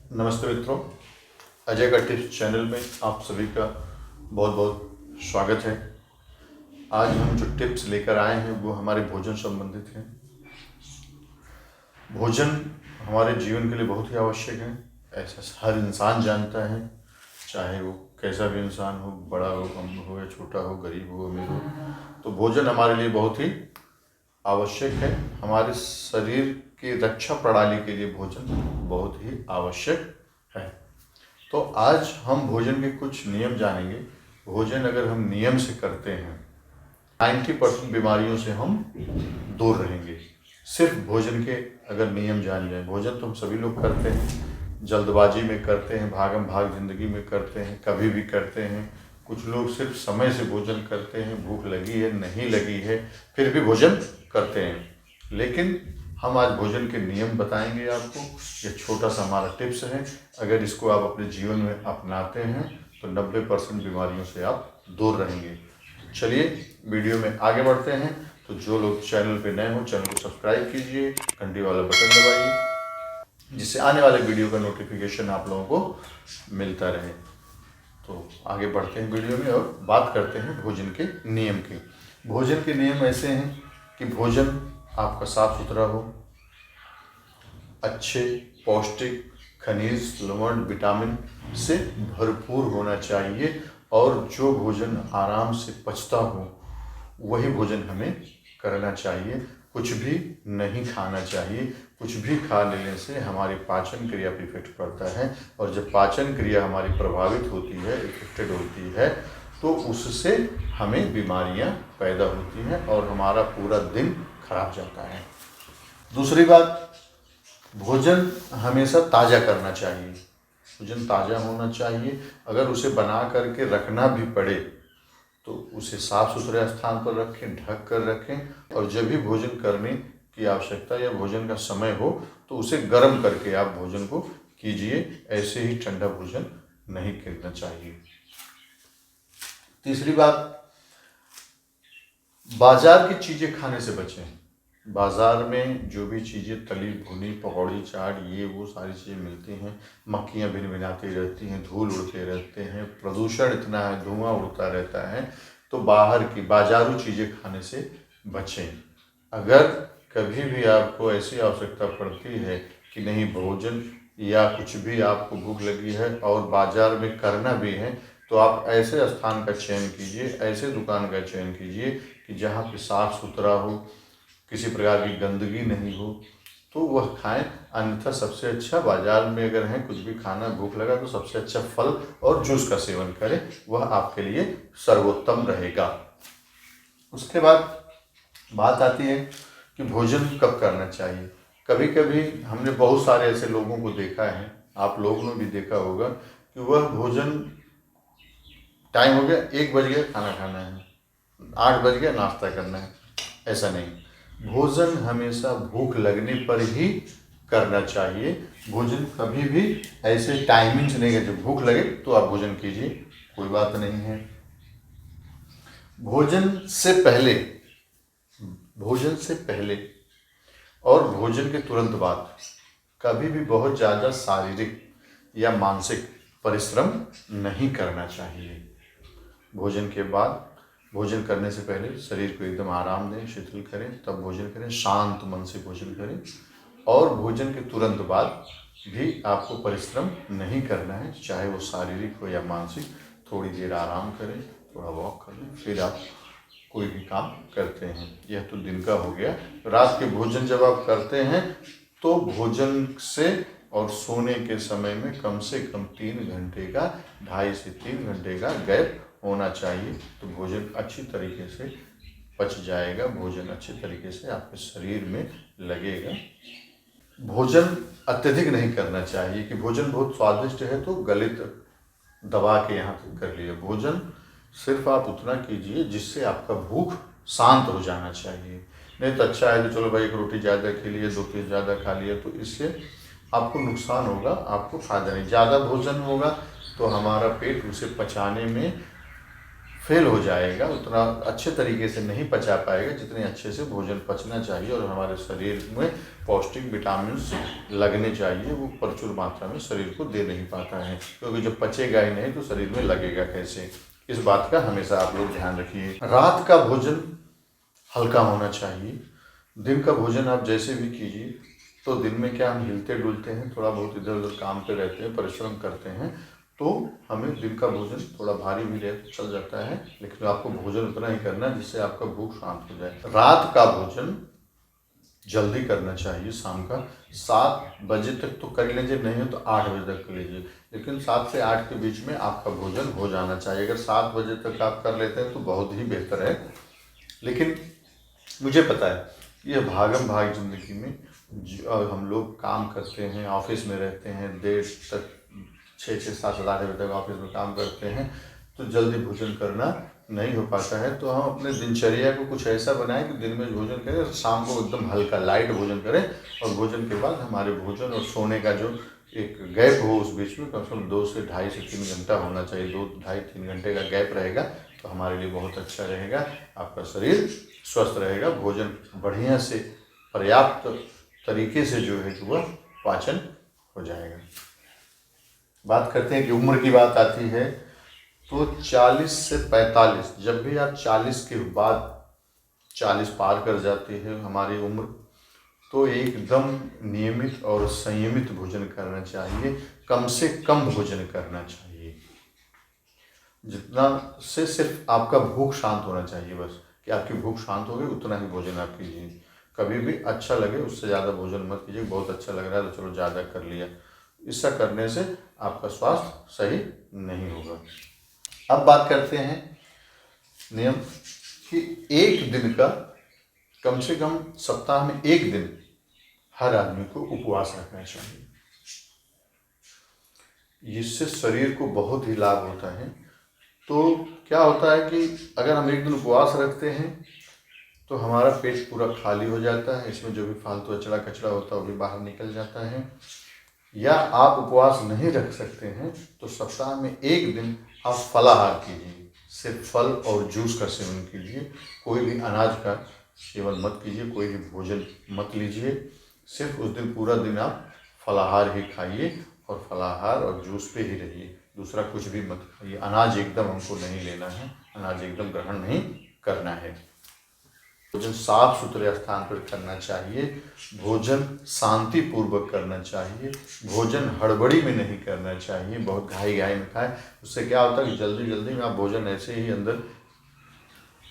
नमस्ते मित्रों, अजय का टिप्स चैनल में आप सभी का बहुत बहुत स्वागत है। आज हम जो टिप्स लेकर आए हैं वो हमारे भोजन संबंधित हैं। भोजन हमारे जीवन के लिए बहुत ही आवश्यक है, ऐसा हर इंसान जानता है, चाहे वो कैसा भी इंसान हो, बड़ा हो, कम हो या छोटा हो, गरीब हो, अमीर हो। तो भोजन हमारे लिए बहुत ही आवश्यक है। हमारे शरीर की रक्षा प्रणाली के लिए भोजन बहुत ही आवश्यक है। तो आज हम भोजन के कुछ नियम जानेंगे। भोजन अगर हम नियम से करते हैं 90% बीमारियों से हम दूर रहेंगे, सिर्फ भोजन के अगर नियम जान जाए। भोजन तो हम सभी लोग करते हैं, जल्दबाजी में करते हैं, भागम भाग जिंदगी में करते हैं, कभी भी करते हैं। कुछ लोग सिर्फ समय से भोजन करते हैं, भूख लगी है नहीं लगी है फिर भी भोजन करते हैं। लेकिन हम आज भोजन के नियम बताएंगे आपको। ये छोटा सा हमारा टिप्स है, अगर इसको आप अपने जीवन में अपनाते हैं तो 90% बीमारियों से आप दूर रहेंगे। चलिए वीडियो में आगे बढ़ते हैं। तो जो लोग चैनल पे नए हो, चैनल को सब्सक्राइब कीजिए, घंटी वाला बटन दबाइए, जिससे आने वाले वीडियो का नोटिफिकेशन आप लोगों को मिलता रहे। तो आगे बढ़ते हैं वीडियो में और बात करते हैं भोजन के नियम के। भोजन के नियम ऐसे हैं कि भोजन आपका साफ सुथरा हो, अच्छे पौष्टिक खनिज, लवण, विटामिन से भरपूर होना चाहिए, और जो भोजन आराम से पचता हो वही भोजन हमें करना चाहिए। कुछ भी नहीं खाना चाहिए। कुछ भी खा लेने से हमारी पाचन क्रिया पर इफेक्ट पड़ता है, और जब पाचन क्रिया हमारी प्रभावित होती है, इफेक्टेड होती है, तो उससे हमें बीमारियां पैदा होती हैं और हमारा पूरा दिन खराब जाता है। दूसरी बात, भोजन हमेशा ताज़ा करना चाहिए। भोजन ताज़ा होना चाहिए। अगर उसे बना करके रखना भी पड़े तो उसे साफ सुथरे स्थान पर रखें, ढक कर रखें, और जब भी भोजन करने की आवश्यकता या भोजन का समय हो तो उसे गर्म करके आप भोजन को कीजिए। ऐसे ही ठंडा भोजन नहीं करना चाहिए। तीसरी बात, बाजार की चीज़ें खाने से बचें। बाज़ार में जो भी चीज़ें तली भुनी, पकौड़ी, चाट, ये वो सारी चीज़ें मिलती हैं, मक्खियाँ भिनभिनाती रहती हैं, धूल उड़ते रहते हैं, प्रदूषण इतना है, धुआं उड़ता रहता है। तो बाहर की बाजारू चीज़ें खाने से बचें। अगर कभी भी आपको ऐसी आवश्यकता पड़ती है कि नहीं, भोजन या कुछ भी आपको भूख लगी है और बाज़ार में करना भी है, तो आप ऐसे स्थान का चयन कीजिए, ऐसे दुकान का चयन कीजिए कि जहाँ पे साफ़ सुथरा हो, किसी प्रकार की गंदगी नहीं हो, तो वह खाएं। अन्यथा सबसे अच्छा, बाजार में अगर है कुछ भी खाना, भूख लगा तो सबसे अच्छा फल और जूस का सेवन करें, वह आपके लिए सर्वोत्तम रहेगा। उसके बाद बात आती है कि भोजन कब करना चाहिए। कभी कभी हमने बहुत सारे ऐसे लोगों को देखा है, आप लोगों ने भी देखा होगा, कि वह भोजन टाइम हो गया, 1 बज गया खाना खाना है, 8 बज गया नाश्ता करना है। ऐसा नहीं, भोजन हमेशा भूख लगने पर ही करना चाहिए। भोजन कभी भी ऐसे टाइमिंग से नहीं है, जब भूख लगे तो आप भोजन कीजिए, कोई बात नहीं है। भोजन से पहले, भोजन से पहले और भोजन के तुरंत बाद कभी भी बहुत ज़्यादा शारीरिक या मानसिक परिश्रम नहीं करना चाहिए। भोजन के बाद, भोजन करने से पहले शरीर को एकदम आराम दें, शिथिल करें, तब भोजन करें, शांत मन से भोजन करें। और भोजन के तुरंत बाद भी आपको परिश्रम नहीं करना है, चाहे वो शारीरिक हो या मानसिक। थोड़ी देर आराम करें, थोड़ा वॉक कर लें, फिर आप कोई भी काम करते हैं। यह तो दिन का हो गया। रात के भोजन जब आप करते हैं तो भोजन से और सोने के समय में कम से कम 3 घंटे का, 2.5 से 3 घंटे का गैप होना चाहिए। तो भोजन अच्छी तरीके से पच जाएगा, भोजन अच्छे तरीके से आपके शरीर में लगेगा। भोजन अत्यधिक नहीं करना चाहिए कि भोजन बहुत स्वादिष्ट है तो गले तक दबा के यहाँ तक कर लिया। भोजन सिर्फ आप उतना कीजिए जिससे आपका भूख शांत हो जाना चाहिए। नहीं तो अच्छा है तो चलो भाई 1 रोटी ज़्यादा खा लिए, 2 पीस ज़्यादा खा लिए, तो इससे आपको नुकसान होगा, आपको फायदा नहीं। ज़्यादा भोजन होगा तो हमारा पेट उसे पचाने में फेल हो जाएगा, उतना अच्छे तरीके से नहीं पचा पाएगा जितने अच्छे से भोजन पचना चाहिए और हमारे शरीर में पौष्टिक विटामिन्स लगने चाहिए, वो प्रचुर मात्रा में शरीर को दे नहीं पाता है, क्योंकि जब पचेगा ही नहीं तो शरीर में लगेगा कैसे। इस बात का हमेशा आप लोग ध्यान रखिए। रात का भोजन हल्का होना चाहिए। दिन का भोजन आप जैसे भी कीजिए, तो दिन में क्या हम हिलते डुलते हैं, थोड़ा बहुत इधर उधर काम पे रहते हैं, परिश्रम करते हैं, तो हमें दिन का भोजन थोड़ा भारी भी रह चल जाता है, लेकिन आपको भोजन उतना ही करना है जिससे आपका भूख शांत हो जाए। रात का भोजन जल्दी करना चाहिए, शाम का 7 बजे तक तो कर लीजिए, नहीं हो तो 8 बजे तक कर लीजिए, लेकिन 7 से 8 के बीच में आपका भोजन हो जाना चाहिए। अगर 7 बजे तक आप कर लेते हैं तो बहुत ही बेहतर है। लेकिन मुझे पता है ये भागम भाग जिंदगी में हम लोग काम करते हैं, ऑफिस में रहते हैं, देर तक 6-7-8 बजे तक ऑफिस में काम करते हैं, तो जल्दी भोजन करना नहीं हो पाता है। तो हम अपने दिनचर्या को कुछ ऐसा बनाएं कि दिन में भोजन करें और शाम को एकदम हल्का लाइट भोजन करें, और भोजन के बाद हमारे भोजन और सोने का जो एक गैप हो उस बीच में कम से कम 2 से ढाई से 3 घंटा होना चाहिए। 2 ढाई 3 घंटे का गैप रहेगा तो हमारे लिए बहुत अच्छा रहेगा, आपका शरीर स्वस्थ रहेगा, भोजन बढ़िया से पर्याप्त तरीके से जो है कि वह पाचन हो जाएगा। बात करते हैं कि उम्र की बात आती है तो 40 से 45, जब भी आप 40 के बाद 40 पार कर जाते हैं हमारी उम्र, तो एकदम नियमित और संयमित भोजन करना चाहिए, कम से कम भोजन करना चाहिए, जितना से सिर्फ आपका भूख शांत होना चाहिए, बस कि आपकी भूख शांत हो गई उतना ही भोजन आप कीजिए। कभी भी अच्छा लगे उससे ज़्यादा भोजन मत कीजिए, बहुत अच्छा लग रहा है तो चलो ज़्यादा कर लिया, ऐसा करने से आपका स्वास्थ्य सही नहीं होगा। अब बात करते हैं नियम कि एक दिन का कम से कम सप्ताह में एक दिन हर आदमी को उपवास रखना चाहिए। इससे शरीर को बहुत ही लाभ होता है। तो क्या होता है कि अगर हम एक दिन उपवास रखते हैं तो हमारा पेट पूरा खाली हो जाता है, इसमें जो भी फालतू अचड़ा कचड़ा होता है वो भी बाहर निकल जाता है। या आप उपवास नहीं रख सकते हैं तो सप्ताह में एक दिन आप फलाहार कीजिए, सिर्फ फल और जूस का सेवन कीजिए, कोई भी अनाज का सेवन मत कीजिए, कोई भी भोजन मत लीजिए, सिर्फ उस दिन पूरा दिन आप फलाहार ही खाइए और फलाहार और जूस पे ही रहिए, दूसरा कुछ भी मत खाइए। अनाज एकदम हमको नहीं लेना है, अनाज एकदम ग्रहण नहीं करना है। भोजन साफ सुथरे स्थान पर करना चाहिए, भोजन शांति पूर्वक करना चाहिए, भोजन हड़बड़ी में नहीं करना चाहिए, बहुत घाई घाई में खाएं। उससे क्या होता है कि जल्दी जल्दी में आप भोजन ऐसे ही अंदर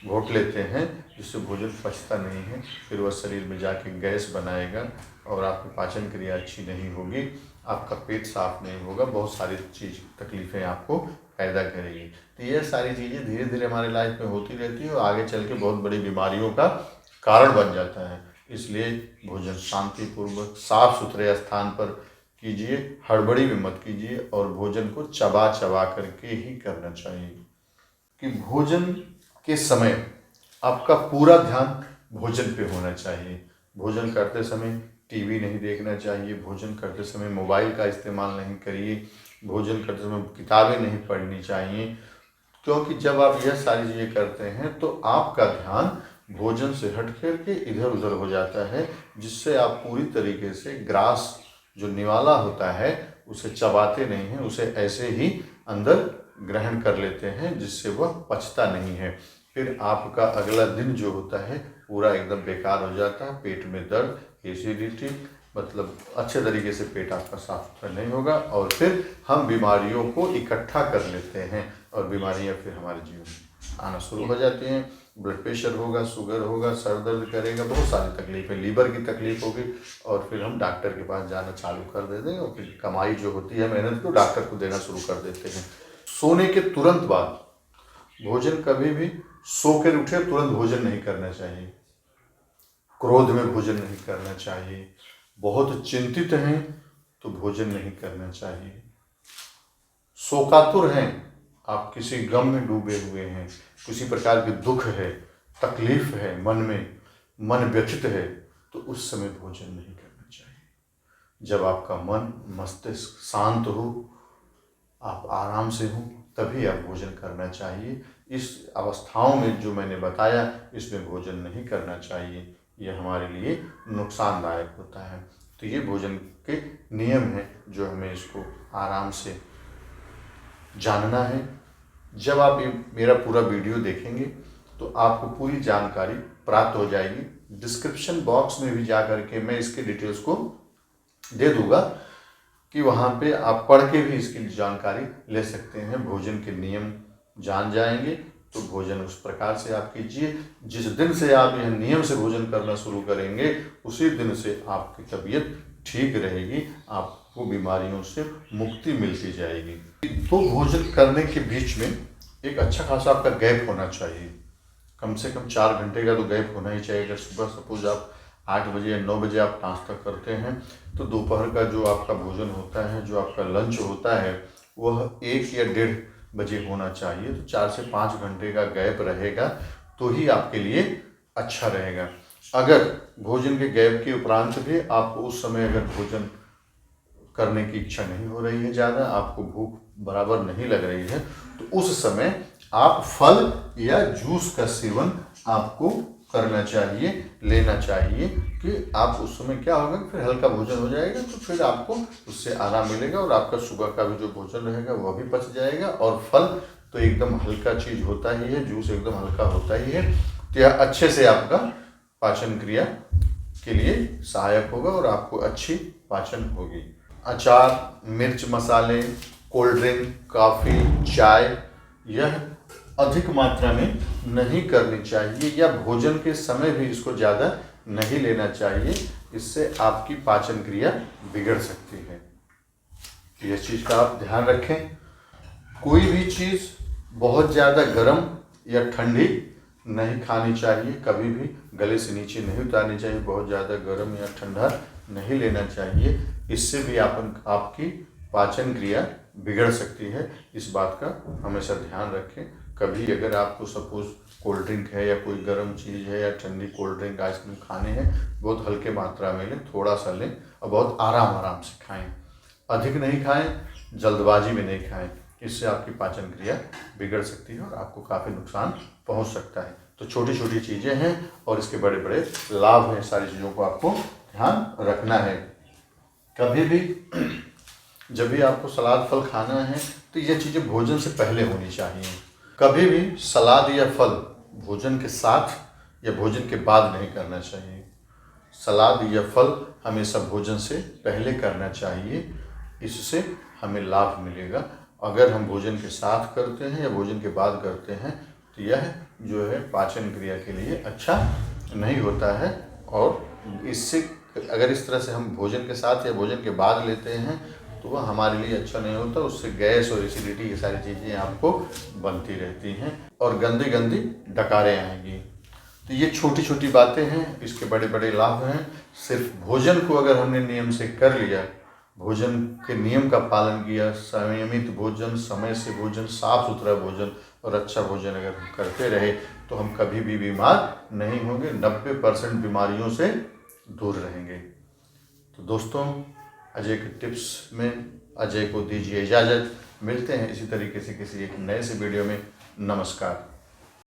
घोट लेते हैं जिससे भोजन पचता नहीं है, फिर वह शरीर में जाके गैस बनाएगा और आपकी पाचन क्रिया अच्छी नहीं होगी, आपका पेट साफ नहीं होगा, बहुत सारी तकलीफ़ें आपको पैदा करेगी। तो ये सारी चीज़ें धीरे धीरे हमारे लाइफ में होती रहती है और आगे चल के बहुत बड़ी बीमारियों का कारण बन जाता है। इसलिए भोजन शांतिपूर्वक साफ सुथरे स्थान पर कीजिए, हड़बड़ी में मत कीजिए और भोजन को चबा चबा करके ही करना चाहिए। कि भोजन के समय आपका पूरा ध्यान भोजन पे होना चाहिए। भोजन करते समय टीवी नहीं देखना चाहिए, भोजन करते समय मोबाइल का इस्तेमाल नहीं करिए, भोजन करते समय किताबें नहीं पढ़नी चाहिए, क्योंकि जब आप यह सारी चीज़ें करते हैं तो आपका ध्यान भोजन से हट कर के इधर उधर हो जाता है, जिससे आप पूरी तरीके से ग्रास जो निवाला होता है उसे चबाते नहीं हैं, उसे ऐसे ही अंदर ग्रहण कर लेते हैं, जिससे वह पचता नहीं है। फिर आपका अगला दिन जो होता है पूरा एकदम बेकार हो जाता है, पेट में दर्द, एसिडिटी, मतलब अच्छे तरीके से पेट आपका साफ सुथरा नहीं होगा और फिर हम बीमारियों को इकट्ठा कर लेते हैं और बीमारियां फिर हमारे जीवन में आना शुरू हो जाती हैं। ब्लड प्रेशर होगा, शुगर होगा, सर दर्द करेगा, बहुत सारी तकलीफें, लीवर की तकलीफ होगी और फिर हम डॉक्टर के पास जाना चालू कर देते हैं और फिर कमाई जो होती है मेहनत को डॉक्टर को देना शुरू कर देते हैं। सोने के तुरंत बाद भोजन, कभी भी सो कर उठे तुरंत भोजन नहीं करना चाहिए, क्रोध में भोजन नहीं करना चाहिए, बहुत चिंतित हैं तो भोजन नहीं करना चाहिए, शोकातुर हैं, आप किसी गम में डूबे हुए हैं, किसी प्रकार के दुख है, तकलीफ है, मन में मन व्यथित है, तो उस समय भोजन नहीं करना चाहिए। जब आपका मन मस्तिष्क शांत हो, आप आराम से हो, तभी आप भोजन करना चाहिए। इस अवस्थाओं में जो मैंने बताया इसमें भोजन नहीं करना चाहिए, ये हमारे लिए नुकसानदायक होता है। तो ये भोजन के नियम हैं जो हमें इसको आराम से जानना है। जब आप ये मेरा पूरा वीडियो देखेंगे तो आपको पूरी जानकारी प्राप्त हो जाएगी। डिस्क्रिप्शन बॉक्स में भी जा करके मैं इसके डिटेल्स को दे दूंगा कि वहाँ पे आप पढ़ के भी इसकी जानकारी ले सकते हैं। भोजन के नियम जान जाएंगे तो भोजन उस प्रकार से आप कीजिए। जिस दिन से आप यह नियम से भोजन करना शुरू करेंगे उसी दिन से आपकी तबीयत ठीक रहेगी, आपको बीमारियों से मुक्ति मिलती जाएगी। तो भोजन करने के बीच में एक अच्छा खासा आपका गैप होना चाहिए, कम से कम 4 घंटे का तो गैप होना ही चाहिए। अगर सुबह सपोज आप 8 बजे या 9 बजे आप नाश्ता करते हैं तो दोपहर का जो आपका भोजन होता है, जो आपका लंच होता है, वह 1 या 1:30 बजे होना चाहिए। तो 4 से 5 घंटे का गैप रहेगा तो ही आपके लिए अच्छा रहेगा। अगर भोजन के गैप के उपरांत भी आपको उस समय अगर भोजन करने की इच्छा नहीं हो रही है, ज़्यादा आपको भूख बराबर नहीं लग रही है, तो उस समय आप फल या जूस का सेवन आपको करना चाहिए, लेना चाहिए कि आप उस समय क्या होगा, फिर हल्का भोजन हो जाएगा तो फिर आपको उससे आराम मिलेगा और आपका सुबह का भी जो भोजन रहेगा वह भी पच जाएगा। और फल तो एकदम हल्का चीज़ होता ही है, जूस एकदम हल्का होता ही है, तो यह अच्छे से आपका पाचन क्रिया के लिए सहायक होगा और आपको अच्छी पाचन होगी। अचार, मिर्च मसाले, कोल्ड ड्रिंक, कॉफ़ी, चाय यह अधिक मात्रा में नहीं करनी चाहिए या भोजन के समय भी इसको ज़्यादा नहीं लेना चाहिए, इससे आपकी पाचन क्रिया बिगड़ सकती है। तो यह चीज़ का आप ध्यान रखें। कोई भी चीज़ बहुत ज़्यादा गर्म या ठंडी नहीं खानी चाहिए, कभी भी गले से नीचे नहीं उतारनी चाहिए। बहुत ज़्यादा गर्म या ठंडा नहीं लेना चाहिए, इससे भी आपकी पाचन क्रिया बिगड़ सकती है। इस बात का हमेशा ध्यान रखें। कभी अगर आपको सपोज कोल्ड ड्रिंक है या कोई गर्म चीज़ है या ठंडी कोल्ड ड्रिंक, आइसक्रीम खाने हैं, बहुत हल्के मात्रा में लें, थोड़ा सा लें और बहुत आराम से खाएं। अधिक नहीं खाएं, जल्दबाजी में नहीं खाएं, इससे आपकी पाचन क्रिया बिगड़ सकती है और आपको काफ़ी नुकसान पहुंच सकता है। तो छोटी छोटी चीज़ें हैं और इसके बड़े बड़े लाभ हैं। सारी चीज़ों को आपको ध्यान रखना है। कभी भी जब भी आपको सलाद फल खाना है तो ये चीज़ें भोजन से पहले होनी चाहिए। कभी भी सलाद या फल भोजन के साथ या भोजन के बाद नहीं करना चाहिए। सलाद या फल हमेशा भोजन से पहले करना चाहिए, इससे हमें लाभ मिलेगा। अगर हम भोजन के साथ करते हैं या भोजन के बाद करते हैं तो यह जो है पाचन क्रिया के लिए अच्छा नहीं होता है। और इससे अगर इस तरह से हम भोजन के साथ या भोजन के बाद लेते हैं तो वह हमारे लिए अच्छा नहीं होता। उससे गैस और एसिडिटी ये सारी चीज़ें आपको बनती रहती हैं और गंदी गंदी डकारें आएंगी। तो ये छोटी छोटी बातें हैं, इसके बड़े बड़े लाभ हैं। सिर्फ भोजन को अगर हमने नियम से कर लिया, भोजन के नियम का पालन किया, संयमित भोजन, समय से भोजन, साफ सुथरा भोजन और अच्छा भोजन अगर हम करते रहे तो हम कभी भी बीमार नहीं होंगे, 90% बीमारियों से दूर रहेंगे। तो दोस्तों, अजय के टिप्स में अजय को दीजिए इजाज़त। मिलते हैं इसी तरीके से किसी एक नए से वीडियो में। नमस्कार।